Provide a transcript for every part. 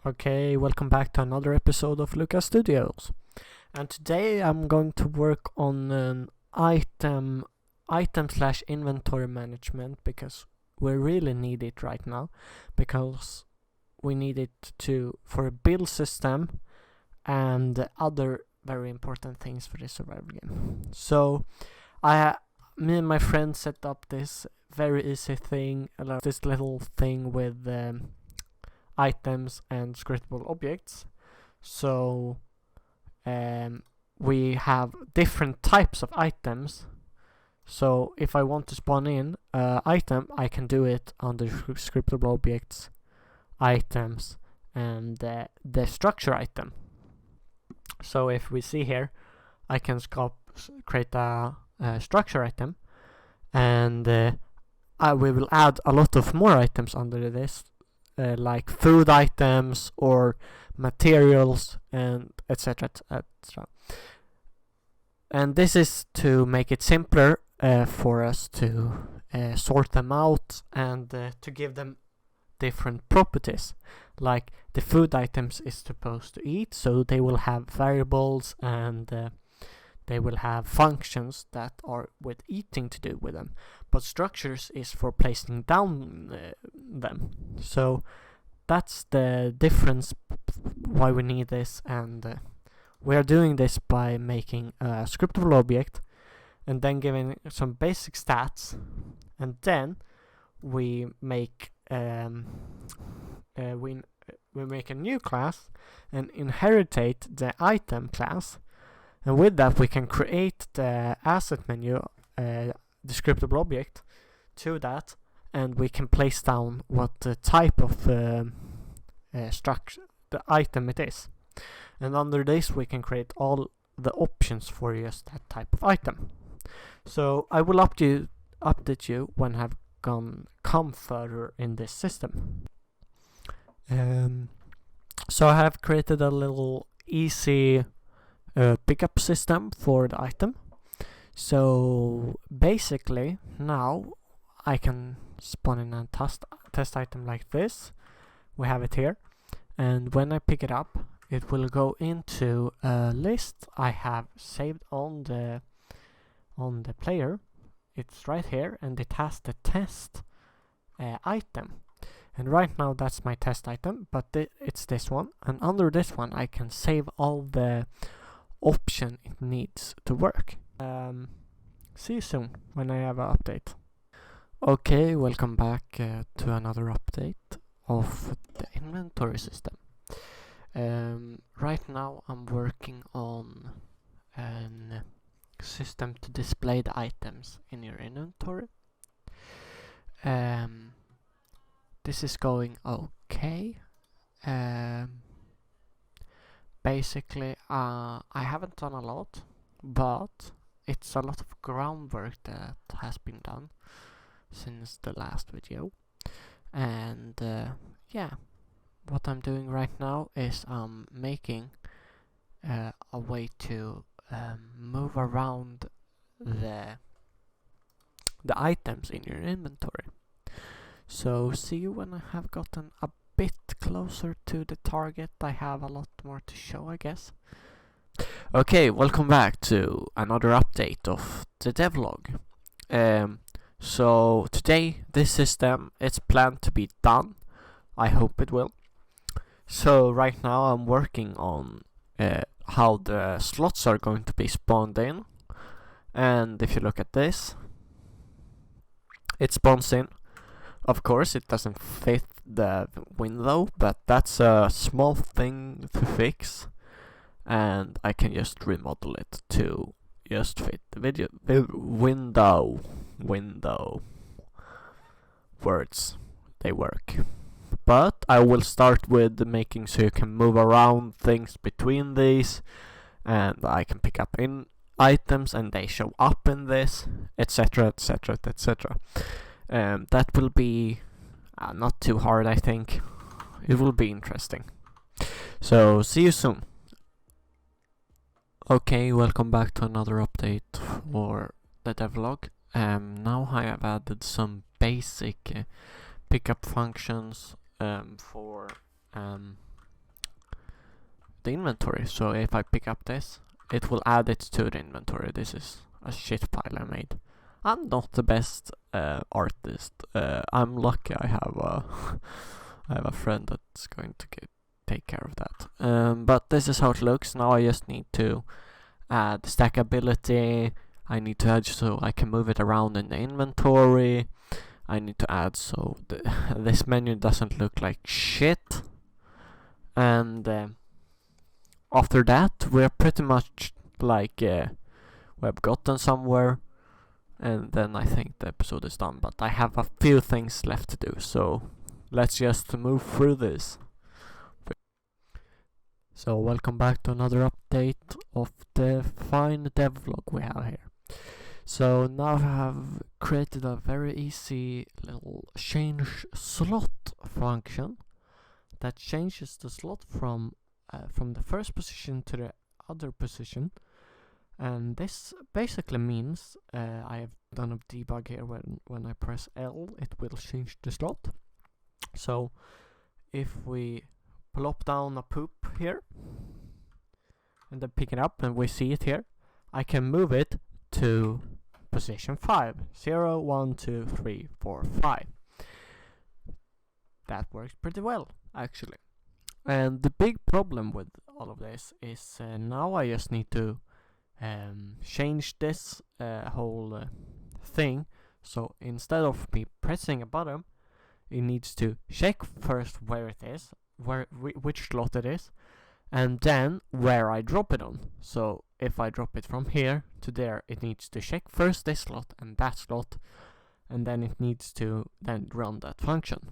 Okay, welcome back to another episode of Lucas Studios. And today I'm going to work on an item slash inventory management because we really need it right now, because we need it for a build system and other very important things for this survival game. So me and my friend set up this very easy thing, this little thing with items and scriptable objects. So we have different types of items. So if I want to spawn in an item, I can do it on the scriptable objects, items, and the structure item. So if we see here, I can create a structure item, and we will add a lot of more items under this, like food items or materials and etc. And this is to make it simpler for us to sort them out and to give them different properties. Like the food items is supposed to eat, so they will have variables and they will have functions that are with eating to do with them. But structures is for placing down them. So that's the difference why we need this, and we are doing this by making a scriptable object and then giving some basic stats, and then we make we make a new class and inherit the item class, and with that we can create the asset menu, the scriptable object to that, and we can place down what the type of structure, the item it is. And under this we can create all the options for just that type of item. So I will update you when I've come further in this system. So I have created a little easy pickup system for the item. So basically now I can spawn in a test item like this. We have it here, and when I pick it up, it will go into a list I have saved on the player. It's right here, and it has the test item. And right now that's my test item, but it's this one. And under this one I can save all the option it needs to work. See you soon when I have an update. Okay, welcome back to another update of the inventory system. Right now I'm working on a system to display the items in your inventory. This is going okay. Basically, I haven't done a lot, but it's a lot of groundwork that has been done since the last video. And yeah, what I'm doing right now is making a way to move around the items in your inventory. So see you when I have gotten a bit closer to the target. I have a lot more to show, I guess. Okay, welcome back to another update of the devlog. So today this system is planned to be done. I hope it will. So right now I'm working on how the slots are going to be spawned in. And if you look at this, it spawns in. Of course it doesn't fit the window, but that's a small thing to fix, and I can just remodel it to just fit the window. Words, they work. But I will start with making so you can move around things between these, and I can pick up in items and they show up in this, etc, etc, etc. That will be not too hard, I think. It will be interesting. So see you soon. Okay, welcome back to another update for the devlog. Now I have added some basic pickup functions for the inventory. So if I pick up this, it will add it to the inventory. This is a shit pile I made. I'm not the best artist. I'm lucky I have a I have a friend that's going to take care of that. But this is how it looks. Now I just need to add stackability. I need to add so I can move it around in the inventory. I need to add so this menu doesn't look like shit. And after that, we're pretty much like we have gotten somewhere. And then I think the episode is done. But I have a few things left to do. So let's just move through this. So welcome back to another update of the fine devlog we have here. So now I have created a very easy little change slot function that changes the slot from the first position to the other position. And this basically means I have done a debug here when I press L, it will change the slot. So if we plop down a poop here and then pick it up and we see it here, I can move it to position 5. 0, 1, 2, 3, 4, 5. That works pretty well, actually. And the big problem with all of this is now I just need to change this whole thing. So instead of me pressing a button, it needs to check first where it is, which slot it is, and then where I drop it on. So if I drop it from here to there, it needs to check first this slot and that slot, and then it needs to then run that function.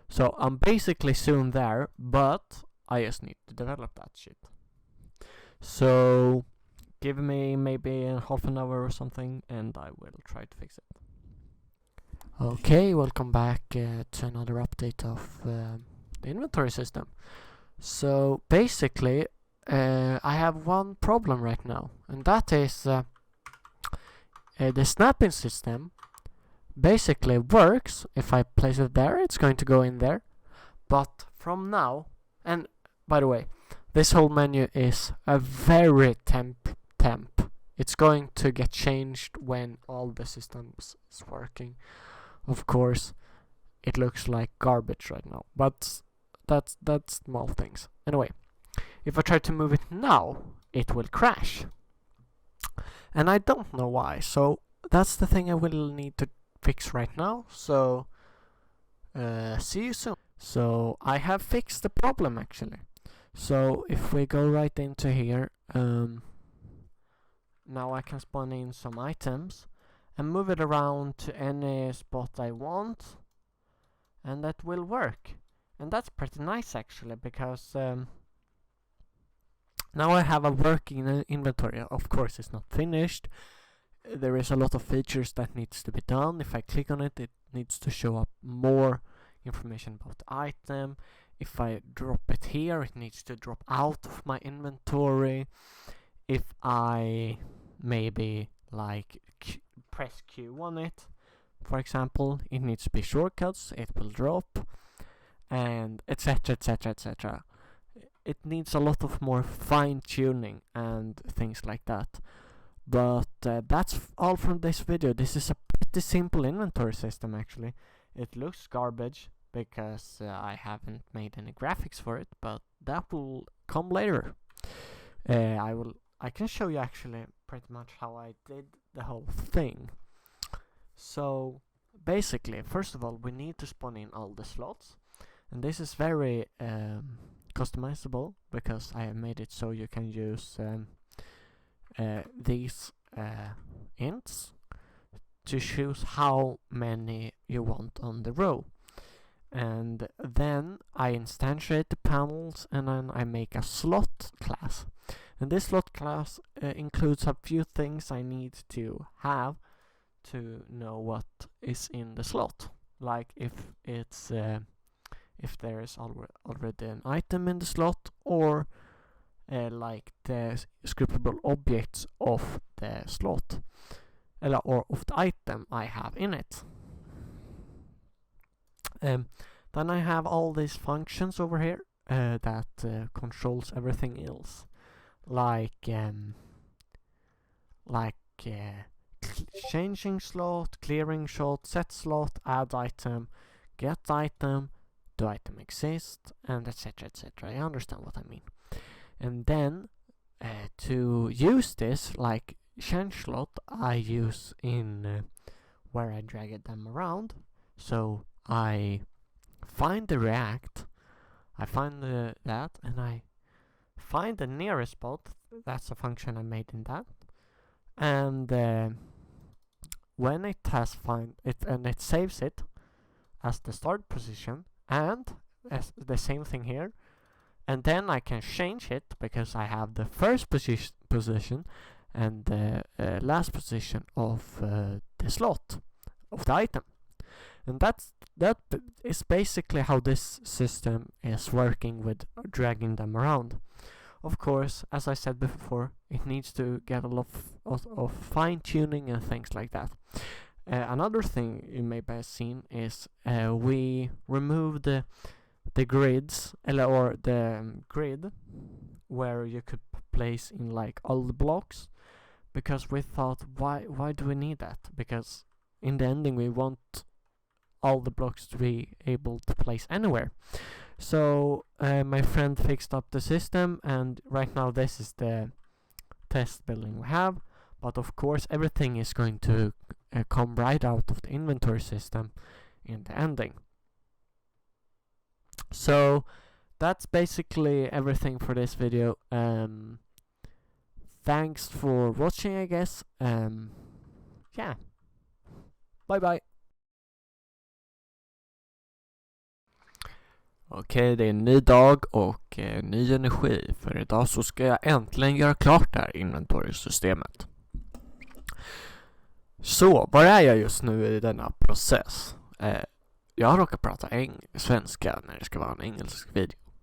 So I'm basically soon there, but I just need to develop that shit. So give me maybe half an hour or something and I will try to fix it. Okay, welcome back to another update of the inventory system. So basically I have one problem right now, and that is the snapping system basically works. If I place it there, it's going to go in there, but from now, and by the way, this whole menu is a very temp. It's going to get changed when all the systems is working. Of course, it looks like garbage right now, but that's small things. Anyway, if I try to move it now, it will crash. And I don't know why, so that's the thing I will need to fix right now. So, see you soon. So, I have fixed the problem actually. So, if we go right into here, now I can spawn in some items and move it around to any spot I want, and that will work. And that's pretty nice actually, because now I have a working inventory. Of course it's not finished. There is a lot of features that needs to be done. If I click on it, it needs to show up more information about the item. If I drop it here, it needs to drop out of my inventory. If I maybe like press Q on it, for example, it needs to be shortcuts, it will drop, and etc, etc, etc. It needs a lot of more fine tuning and things like that. But that's all from this video. This is a pretty simple inventory system actually. It looks garbage because I haven't made any graphics for it, but that will come later. I can show you actually pretty much how I did the whole thing. So basically, first of all, we need to spawn in all the slots, and this is very customizable because I have made it so you can use these ints to choose how many you want on the row. And then I instantiate the panels, and then I make a slot class. And this slot class includes a few things I need to have to know what is in the slot. Like if it's if there is already an item in the slot, or like the scriptable objects of the slot, or of the item I have in it. Then I have all these functions over here. that controls everything else, like changing slot, clearing slot, set slot, add item, get item, do item exist, and etc. etc. You understand what I mean. And then to use this, like change slot, I use in where I drag them around. So I find the react, I find that, and I find the nearest spot. That's a function I made in that. And when it has find it, and it saves it as the start position, and as the same thing here, and then I can change it because I have the first position and the last position of the slot of the item. And that is basically how this system is working with dragging them around. Of course, as I said before, it needs to get a lot of fine-tuning and things like that. Another thing you may have seen is we removed the grids, or the grid where you could place in like all the blocks, because we thought, why do we need that? Because in the ending we want all the blocks to be able to place anywhere. So my friend fixed up the system, and right now this is the test building we have. But of course everything is going to come right out of the inventory system in the ending. So that's basically everything for this video. Thanks for watching, I guess. Yeah. Bye bye. Okej, det är en ny dag och ny energi. För idag så ska jag äntligen göra klart det här inventory-systemet. Så, var är jag just nu i denna process? Jag har råkat prata svenska när det ska vara en engelsk video.